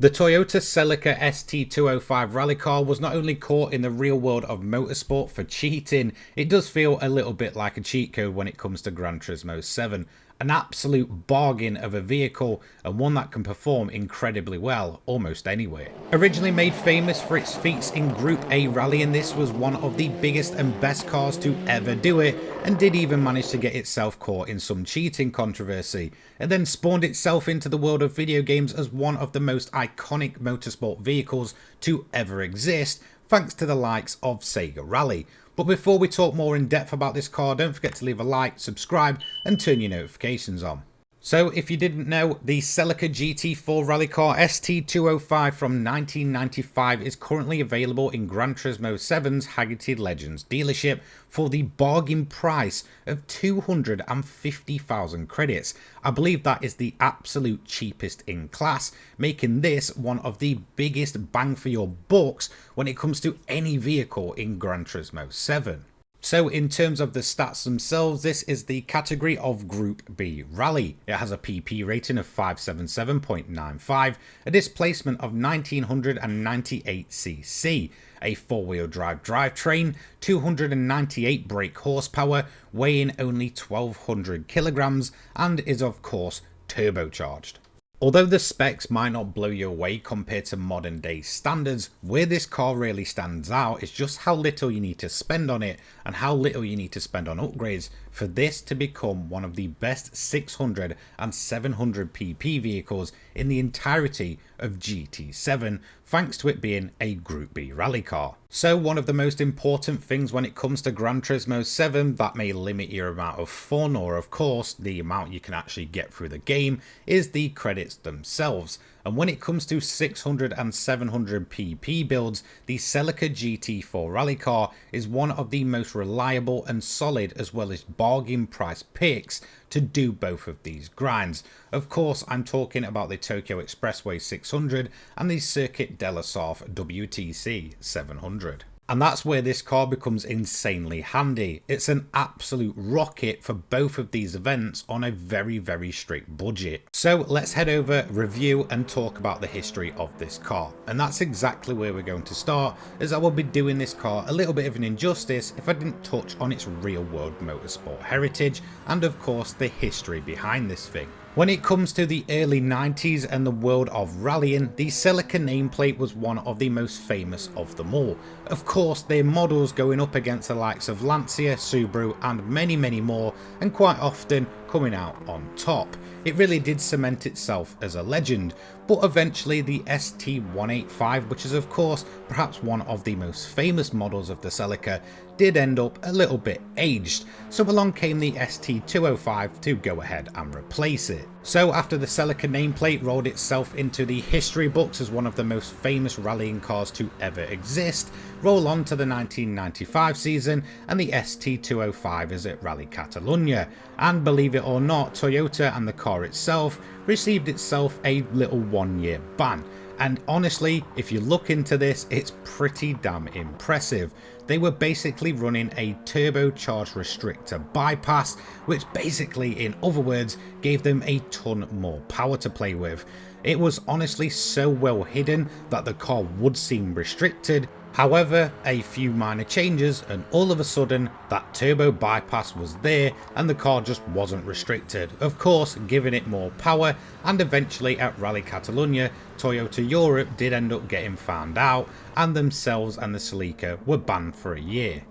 The Toyota Celica ST205 rally car was not only caught in the real world of motorsport for cheating, it does feel a little bit like a cheat code when it comes to Gran Turismo 7. An absolute bargain of a vehicle and one that can perform incredibly well almost anywhere. Originally made famous for its feats in Group A rallying, this was one of the biggest and best cars to ever do it, and did even manage to get itself caught in some cheating controversy, and then spawned itself into the world of video games as one of the most iconic motorsport vehicles to ever exist, thanks to the likes of Sega Rally. But before we talk more in depth about this car, don't forget to leave a like, subscribe and turn your notifications on. So if you didn't know, the Celica GT-FOUR rally car ST205 from 1995 is currently available in Gran Turismo 7's Haggerty Legends dealership for the bargain price of 250,000 credits. I believe that is the absolute cheapest in class, making this one of the biggest bang for your bucks when it comes to any vehicle in Gran Turismo 7. So in terms of the stats themselves, this is the category of Group B Rally. It has a PP rating of 577.95, a displacement of 1998cc, a four-wheel drive drivetrain, 298 brake horsepower, weighing only 1200 kilograms, and is of course turbocharged. Although the specs might not blow you away compared to modern day standards, where this car really stands out is just how little you need to spend on it and how little you need to spend on upgrades for this to become one of the best 600 and 700 pp vehicles in the entirety of GT7, thanks to it being a Group B rally car. So one of the most important things when it comes to Gran Turismo 7 that may limit your amount of fun, or of course the amount you can actually get through the game, is the credits themselves. And when it comes to 600 and 700 pp builds, the Celica GT-FOUR rally car is one of the most reliable and solid as well as bargain price picks to do both of these grinds. Of course, I'm talking about the Tokyo Expressway 600 and the Circuit della South WTC 700. And that's where this car becomes insanely handy. It's an absolute rocket for both of these events on a very strict budget. So let's head over, review and talk about the history of this car. And that's exactly where we're going to start, as I will be doing this car a little bit of an injustice if I didn't touch on its real world motorsport heritage and of course the history behind this thing. When it comes to the early 90s and the world of rallying, the Celica nameplate was one of the most famous of them all. Of course, their models going up against the likes of Lancia, Subaru and many more, and quite often coming out on top. It really did cement itself as a legend, but eventually the ST185, which is of course perhaps one of the most famous models of the Celica, did end up a little bit aged, so along came the ST205 to go ahead and replace it. So after the Celica nameplate rolled itself into the history books as one of the most famous rallying cars to ever exist, roll on to the 1995 season and the ST205 is at Rally Catalunya, and believe it or not, Toyota and the car itself received itself a little 1-year ban. And honestly, if you look into this, it's pretty damn impressive. They were basically running a turbocharged restrictor bypass, which basically, in other words, gave them a ton more power to play with. It was honestly so well hidden that the car would seem restricted. However, a few minor changes and all of a sudden that turbo bypass was there and the car just wasn't restricted, of course giving it more power, and eventually at Rally Catalunya, Toyota Europe did end up getting found out and themselves and the Celica were banned for a year.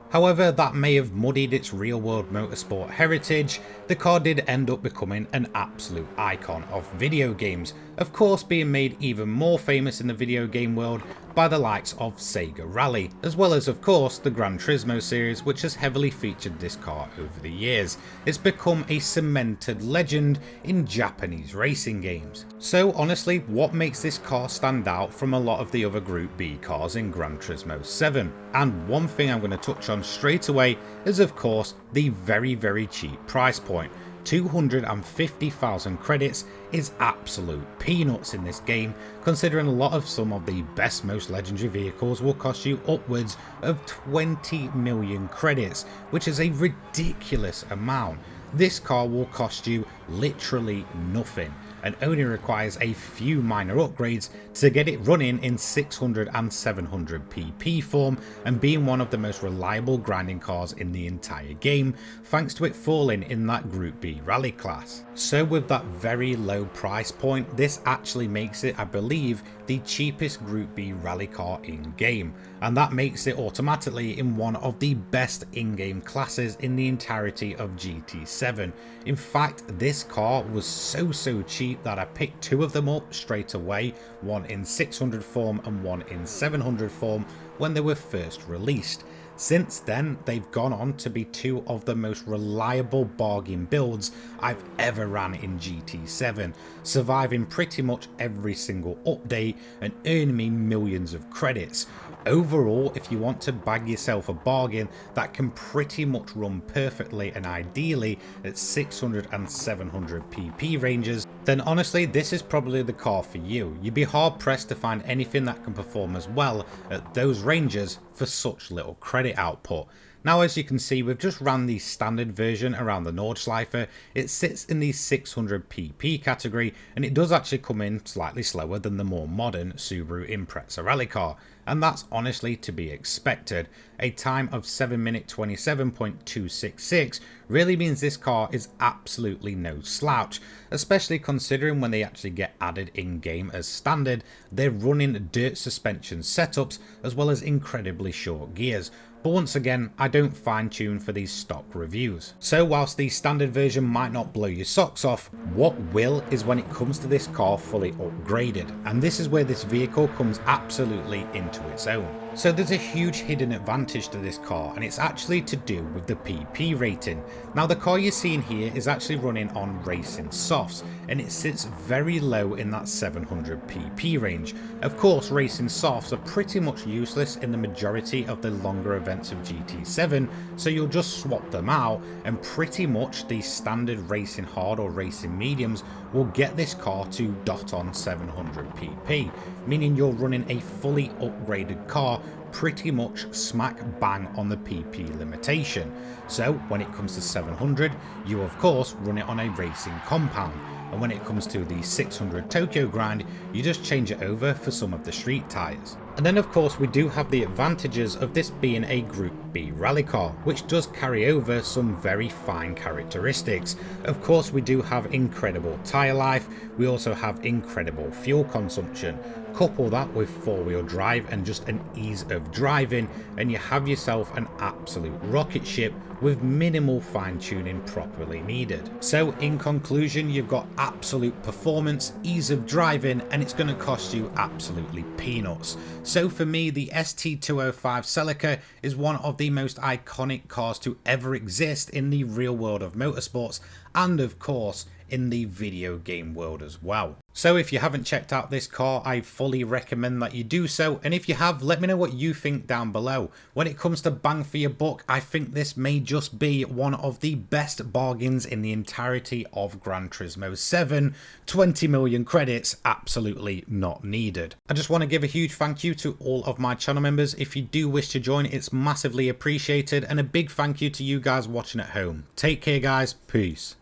However, that may have muddied its real world motorsport heritage. The car did end up becoming an absolute icon of video games, of course being made even more famous in the video game world by the likes of Sega Rally, as well as of course the Gran Turismo series, which has heavily featured this car over the years. It's become a cemented legend in Japanese racing games. So honestly, what makes this car stand out from a lot of the other Group B cars in Gran Turismo 7? And one thing I'm going to touch on straight away is of course the very cheap price point. 250,000 credits is absolute peanuts in this game, considering a lot of some of the best, most legendary vehicles will cost you upwards of 20 million credits, which is a ridiculous amount. This car will cost you literally nothing. and only requires a few minor upgrades to get it running in 600 and 700 pp form and being one of the most reliable grinding cars in the entire game, thanks to it falling in that Group B rally class. So with that very low price point, this actually makes it, I believe, the cheapest Group B rally car in game, and that makes it automatically in one of the best in-game classes in the entirety of GT7. In fact, this car was so cheap that I picked two of them up straight away, one in 600 form and one in 700 form when they were first released. Since then, they've gone on to be two of the most reliable bargain builds I've ever ran in GT7, surviving pretty much every single update and earning me millions of credits. Overall, if you want to bag yourself a bargain that can pretty much run perfectly and ideally at 600 and 700 pp ranges, then honestly this is probably the car for you. You'd be hard pressed to find anything that can perform as well at those ranges for such little credit output. Now, as you can see, we've just ran the standard version around the Nordschleife. It sits in the 600 pp category, and it does actually come in slightly slower than the more modern Subaru Impreza rally car, and that's honestly to be expected. A time of 7 minute 27.266 really means this car is absolutely no slouch, especially considering when they actually get added in game as standard, they're running dirt suspension setups as well as incredibly short gears. But once again, I don't fine tune for these stock reviews. So whilst the standard version might not blow your socks off, what will is when it comes to this car fully upgraded, and this is where this vehicle comes absolutely into its own. So there's a huge hidden advantage to this car, and it's actually to do with the PP rating. Now the car you're seeing here is actually running on racing softs, and it sits very low in that 700 pp range. Of course, racing softs are pretty much useless in the majority of the longer events of GT7, so you'll just swap them out and pretty much the standard racing hard or racing mediums will get this car to dot on 700 pp, meaning you're running a fully upgraded car pretty much smack bang on the PP limitation. So when it comes to 700, you of course run it on a racing compound, and when it comes to the 600 Tokyo grind, you just change it over for some of the street tyres. And then of course we do have the advantages of this being a Group B rally car, which does carry over some very fine characteristics. Of course we do have incredible tyre life, we also have incredible fuel consumption. Couple that with four-wheel drive and just an ease of driving, and you have yourself an absolute rocket ship with minimal fine-tuning properly needed. So in conclusion, you've got absolute performance, ease of driving, and it's going to cost you absolutely peanuts. So for me, the ST205 Celica is one of the most iconic cars to ever exist in the real world of motorsports, and of course in the video game world as well. So if you haven't checked out this car, I fully recommend that you do so, and if you have, let me know what you think down below. When it comes to bang for your buck, I think this may just be one of the best bargains in the entirety of Gran Turismo 7. 20 million credits, absolutely not needed. I just want to give a huge thank you to all of my channel members. If you do wish to join, it's massively appreciated, and a big thank you to you guys watching at home. Take care guys, peace.